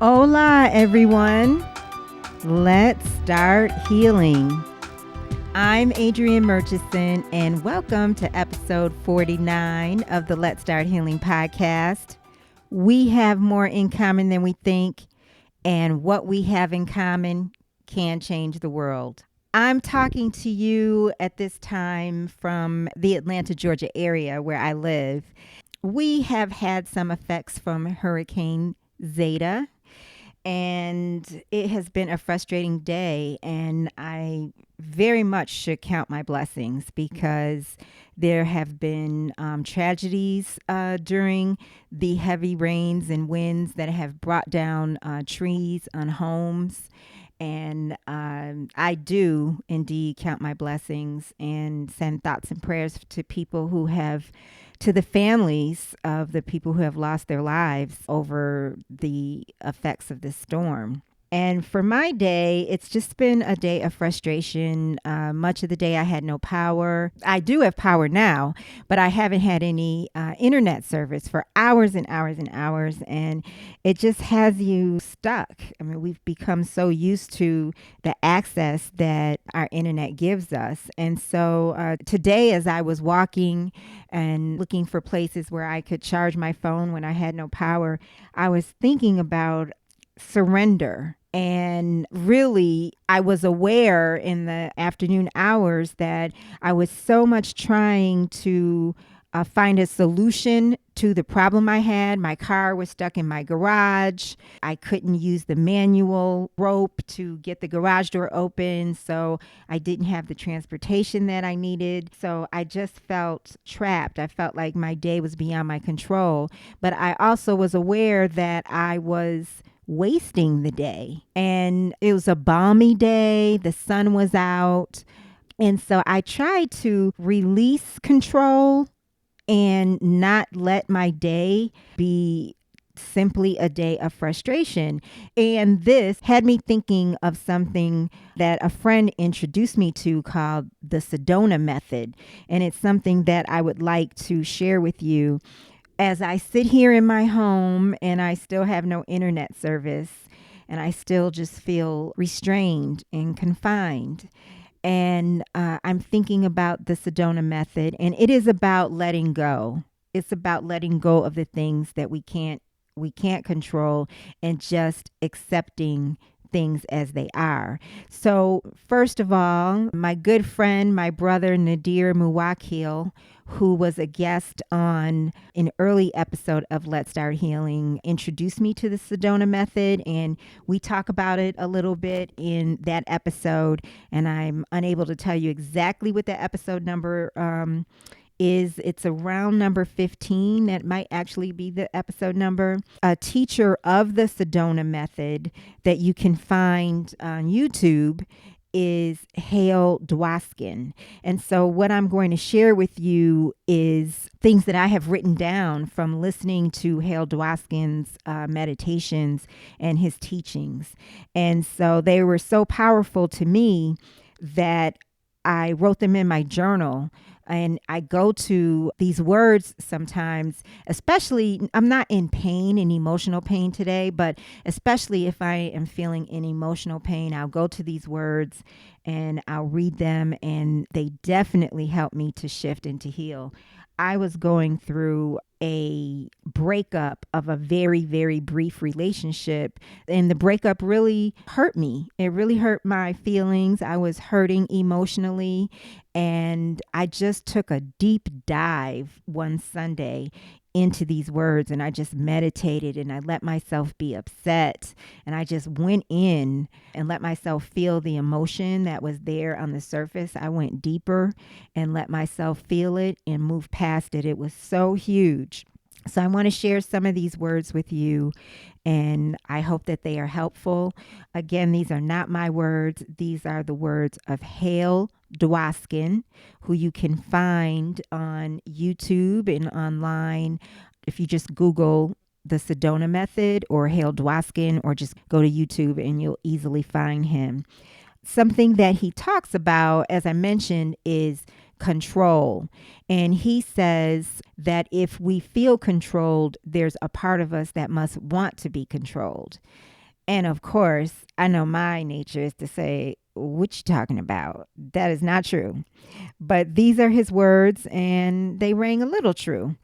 Hola, everyone. Let's start healing. I'm Adrianne Murchison, and welcome to episode 49 of the Let's Start Healing podcast. We have more in common than we think, and what we have in common can change the world. I'm talking to you at this time from the Atlanta, Georgia area where I live. We have had some effects from Hurricane Zeta, and it has been a frustrating day, and I very much should count my blessings because there have been tragedies during the heavy rains and winds that have brought down trees on homes. And I do indeed count my blessings and send thoughts and prayers to people who have, to the families of the people who have lost their lives over the effects of this storm. And for my day, it's just been a day of frustration. Much of the day I had no power. I do have power now, but I haven't had any internet service for hours and hours and hours. And it just has you stuck. I mean, we've become so used to the access that our internet gives us. And so today, as I was walking and looking for places where I could charge my phone when I had no power, I was thinking about surrender. And really, I was aware in the afternoon hours that I was so much trying to find a solution to the problem I had. My car was stuck in my garage. I couldn't use the manual rope to get the garage door open, so I didn't have the transportation that I needed. So I just felt trapped. I felt like my day was beyond my control. But I also was aware that I was wasting the day. And it was a balmy day. The sun was out. And so I tried to release control and not let my day be simply a day of frustration. And this had me thinking of something that a friend introduced me to called the Sedona Method. And it's something that I would like to share with you. As I sit here in my home and I still have no internet service and I still just feel restrained and confined. And I'm thinking about the Sedona Method, and it is about letting go. It's about letting go of the things that we can't control and just accepting things as they are. So first of all, my good friend, my brother Nadir Muwakil, who was a guest on an early episode of Let's Start Healing, introduced me to the Sedona Method, and we talk about it a little bit in that episode, and I'm unable to tell you exactly what the episode number is. It's around number 15. That might actually be the episode number. A teacher of the Sedona Method that you can find on YouTube is Hale Dwoskin. And so what I'm going to share with you is things that I have written down from listening to Hale Dwoskin's meditations and his teachings. And so they were so powerful to me that I wrote them in my journal. And I go to these words sometimes, especially, I'm not in pain, in emotional pain today, but especially if I am feeling in emotional pain, I'll go to these words and I'll read them, and they definitely help me to shift and to heal. I was going through a breakup of a very, very brief relationship, and the breakup really hurt me. It really hurt my feelings. I was hurting emotionally, and I just took a deep dive one Sunday into these words, and I just meditated and I let myself be upset, and I just went in and let myself feel the emotion that was there on the surface. I went deeper and let myself feel it and move past it. It was so huge. So I want to share some of these words with you, and I hope that they are helpful. Again, these are not my words. These are the words of Hale Dwoskin, who you can find on YouTube and online. If you just Google the Sedona Method or Hale Dwoskin, or just go to YouTube and you'll easily find him. Something that he talks about, as I mentioned, is control. And he says that if we feel controlled, there's a part of us that must want to be controlled. And of course, I know my nature is to say, what you talking about? That is not true. But these are his words, and they ring a little true.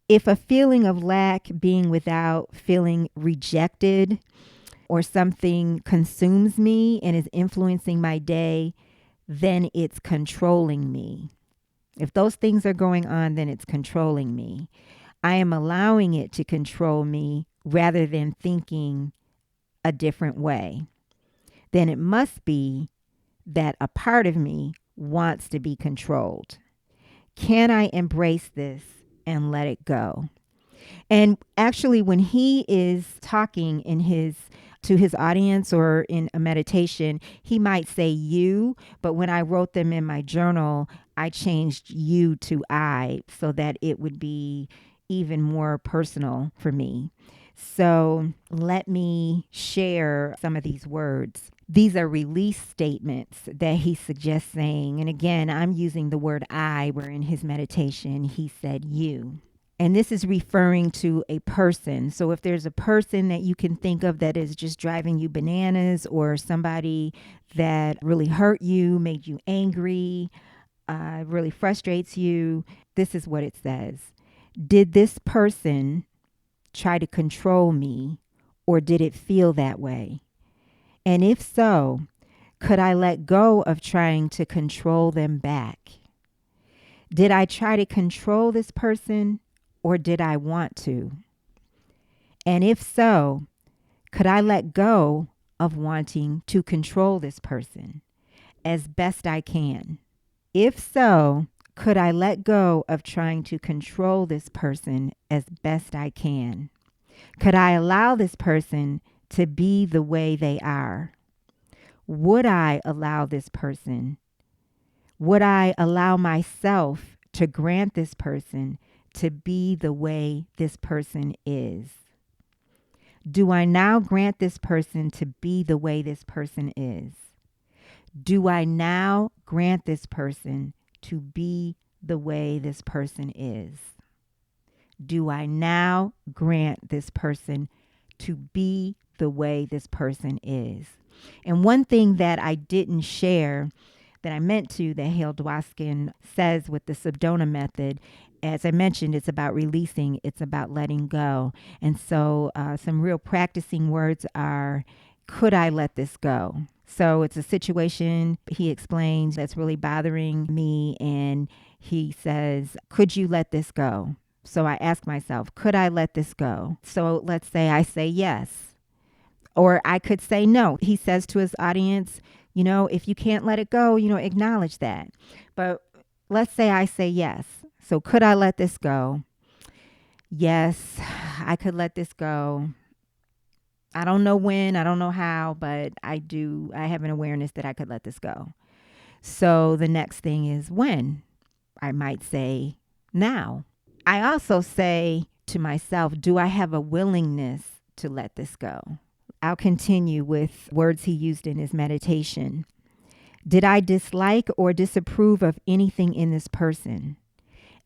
If a feeling of lack, being without, feeling rejected, or something consumes me and is influencing my day, then it's controlling me. If those things are going on, then it's controlling me. I am allowing it to control me rather than thinking a different way. Then it must be that a part of me wants to be controlled. Can I embrace this and let it go? And actually, when he is talking to his audience or in a meditation, he might say you, but when I wrote them in my journal, I changed you to I so that it would be even more personal for me. So let me share some of these words. These are release statements that he suggests saying. And again, I'm using the word I, where in his meditation, he said you. And this is referring to a person. So if there's a person that you can think of that is just driving you bananas, or somebody that really hurt you, made you angry, really frustrates you, this is what it says. Did this person try to control me, or did it feel that way? And if so, could I let go of trying to control them back? Did I try to control this person, or did I want to? And if so, could I let go of wanting to control this person as best I can? If so, could I let go of trying to control this person as best I can? Could I allow this person to be the way they are? Would I allow this person? Would I allow myself to grant this person to be the way this person is? Do I now grant this person to be the way this person is? Do I now grant this person to be the way this person is? Do I now grant this person to be the way this person is? And one thing that I didn't share that I meant to, that Hale Dwoskin says with the Sedona Method, as I mentioned, it's about releasing, it's about letting go. And so some real practicing words are, could I let this go? So it's a situation, he explains, that's really bothering me. And he says, could you let this go? So I ask myself, could I let this go? So let's say I say yes, or I could say no. He says to his audience, if you can't let it go, acknowledge that. But let's say I say yes. So could I let this go? Yes, I could let this go. I don't know when, I don't know how, but I have an awareness that I could let this go. So the next thing is when. I might say now. I also say to myself, do I have a willingness to let this go? I'll continue with words he used in his meditation. Did I dislike or disapprove of anything in this person?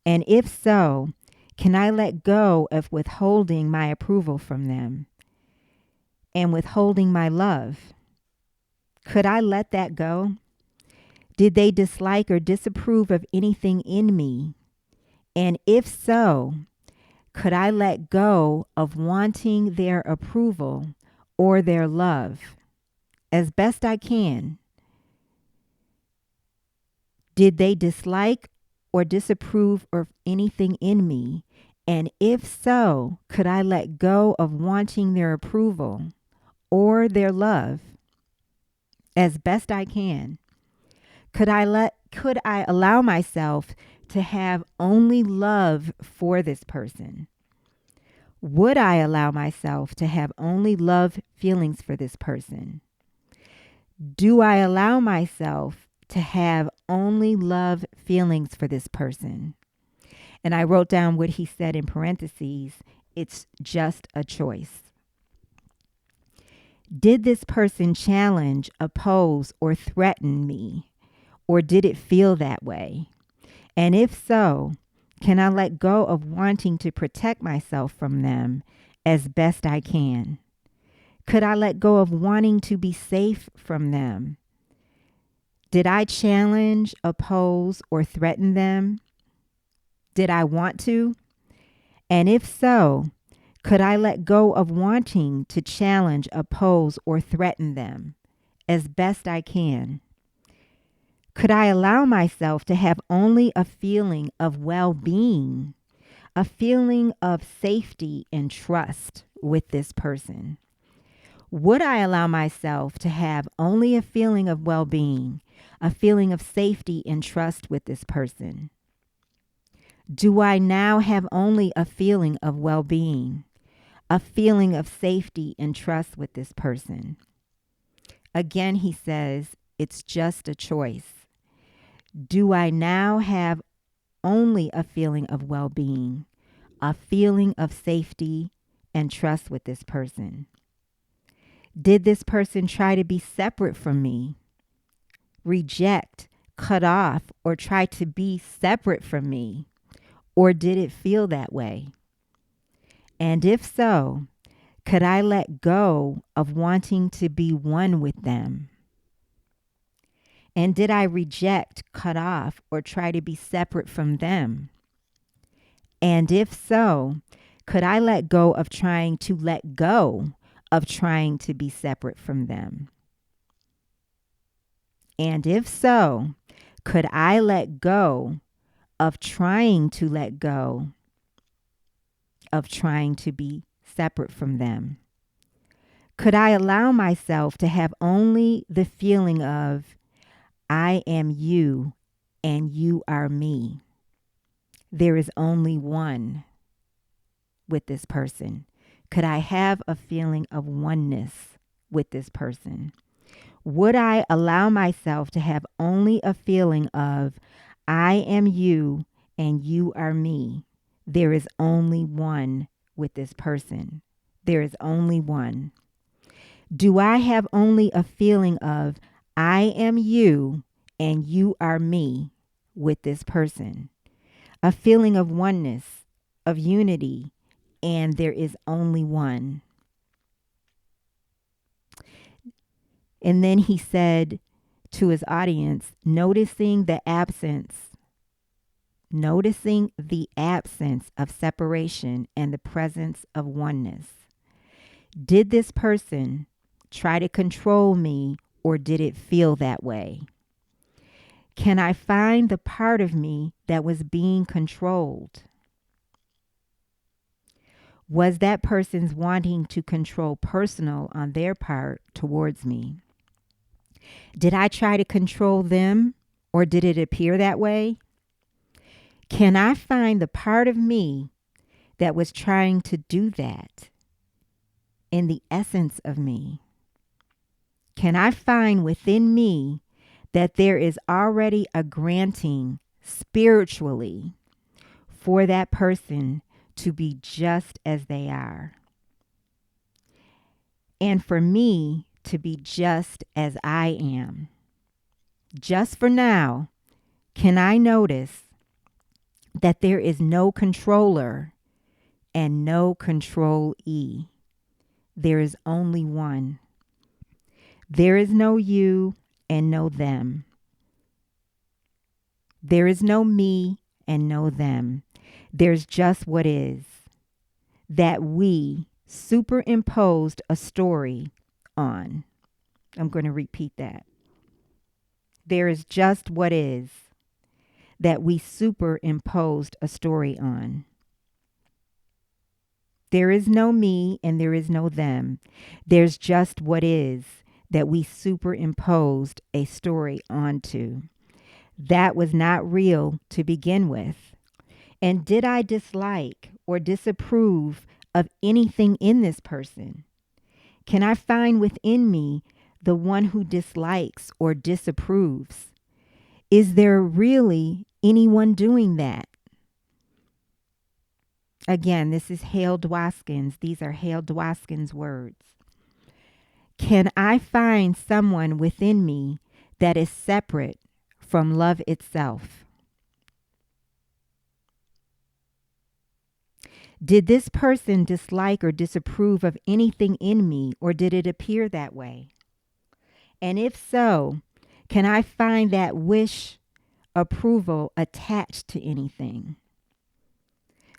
And if so, can I let go of withholding my approval from them and withholding my love? Could I let that go? Did they dislike or disapprove of anything in me? And if so, could I let go of wanting their approval or their love as best I can? Did they dislike or disapprove of anything in me? And if so, could I let go of wanting their approval or their love as best I can? Could I allow myself to have only love for this person? Would I allow myself to have only love feelings for this person? Do I allow myself to have only love feelings for this person? And I wrote down what he said in parentheses. It's just a choice. Did this person challenge, oppose, or threaten me? Or did it feel that way? And if so, can I let go of wanting to protect myself from them as best I can? Could I let go of wanting to be safe from them? Did I challenge, oppose, or threaten them? Did I want to? And if so, could I let go of wanting to challenge, oppose, or threaten them as best I can? Could I allow myself to have only a feeling of well-being, a feeling of safety and trust with this person? Would I allow myself to have only a feeling of well-being, a feeling of safety and trust with this person? Do I now have only a feeling of well-being, a feeling of safety and trust with this person? Again, he says, it's just a choice. Do I now have only a feeling of well-being, a feeling of safety and trust with this person? Did this person try to be separate from me, reject, cut off, or try to be separate from me? Or did it feel that way? And if so, could I let go of wanting to be one with them? And did I reject, cut off, or try to be separate from them? And if so, could I let go of trying to let go of trying to be separate from them? And if so, could I let go of trying to let go of trying to be separate from them? Could I allow myself to have only the feeling of, I am you and you are me? There is only one with this person. Could I have a feeling of oneness with this person? Would I allow myself to have only a feeling of, I am you and you are me? There is only one with this person. There is only one. Do I have only a feeling of, I am you and you are me with this person? A feeling of oneness, of unity, and there is only one. And then he said to his audience, noticing the absence of separation and the presence of oneness. Did this person try to control me, or did it feel that way? Can I find the part of me that was being controlled? Was that person's wanting to control personal on their part towards me? Did I try to control them, or did it appear that way? Can I find the part of me that was trying to do that in the essence of me? Can I find within me that there is already a granting spiritually for that person to be just as they are, and for me to be just as I am? Just for now, can I notice that there is no controller and no control-e? There is only one. There is no you and no them. There is no me and no them. There's just what is, that we superimposed a story on. I'm going to repeat that. There is just what is, that we superimposed a story on. There is no me and there is no them. There's just what is, that we superimposed a story onto. That was not real to begin with. And did I dislike or disapprove of anything in this person? Can I find within me the one who dislikes or disapproves? Is there really anyone doing that? Again, this is Hale Dwoskin's. These are Hale Dwoskin's words. Can I find someone within me that is separate from love itself? Did this person dislike or disapprove of anything in me, or did it appear that way? And if so, can I find that wish approval attached to anything?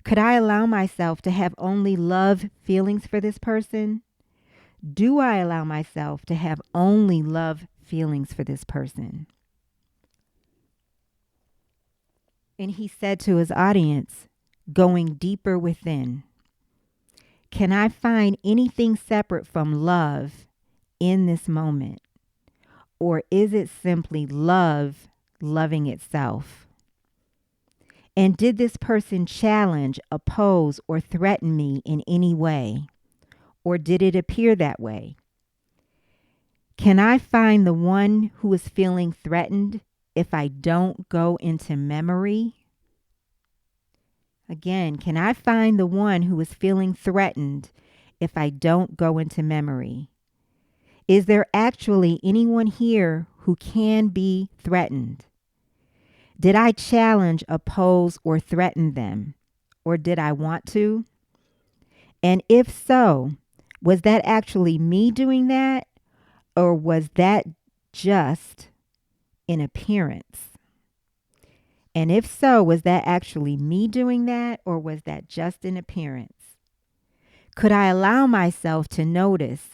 Could I allow myself to have only love feelings for this person? Do I allow myself to have only love feelings for this person? And he said to his audience, going deeper within, can I find anything separate from love in this moment? Or is it simply love loving itself? And did this person challenge, oppose, or threaten me in any way? Or did it appear that way? Can I find the one who is feeling threatened if I don't go into memory? Again, can I find the one who is feeling threatened if I don't go into memory? Is there actually anyone here who can be threatened? Did I challenge, oppose, or threaten them? Or did I want to? And if so, was that actually me doing that? Or was that just an appearance? And if so, was that actually me doing that? Or was that just an appearance? Could I allow myself to notice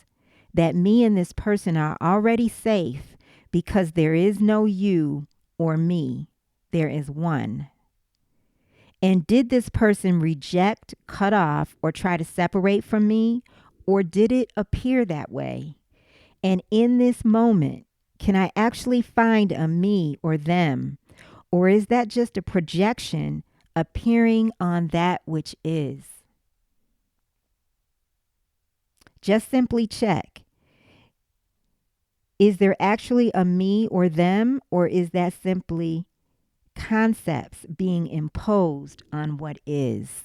that me and this person are already safe because there is no you or me? There is one. And did this person reject, cut off, or try to separate from me? Or did it appear that way? And in this moment, can I actually find a me or them? Or is that just a projection appearing on that which is? Just simply check. Is there actually a me or them? Or is that simply concepts being imposed on what is?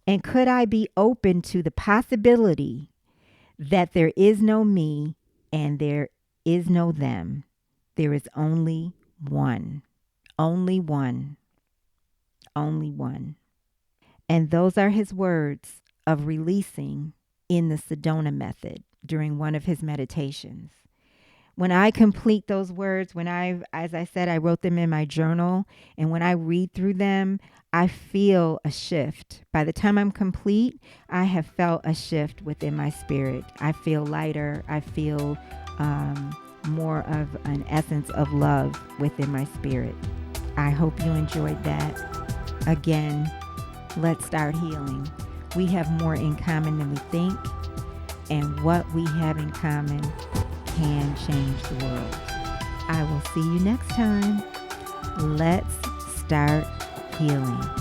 And could I be open to the possibility that there is no me and there is no them? There is only one. Only one. Only one. And those are his words of releasing in the Sedona Method during one of his meditations. When I complete those words, as I said, I wrote them in my journal, and when I read through them, I feel a shift. By the time I'm complete, I have felt a shift within my spirit. I feel lighter. I feel more of an essence of love within my spirit. I hope you enjoyed that. Again, let's start healing. We have more in common than we think, and what we have in common can change the world. I will see you next time. Let's start healing.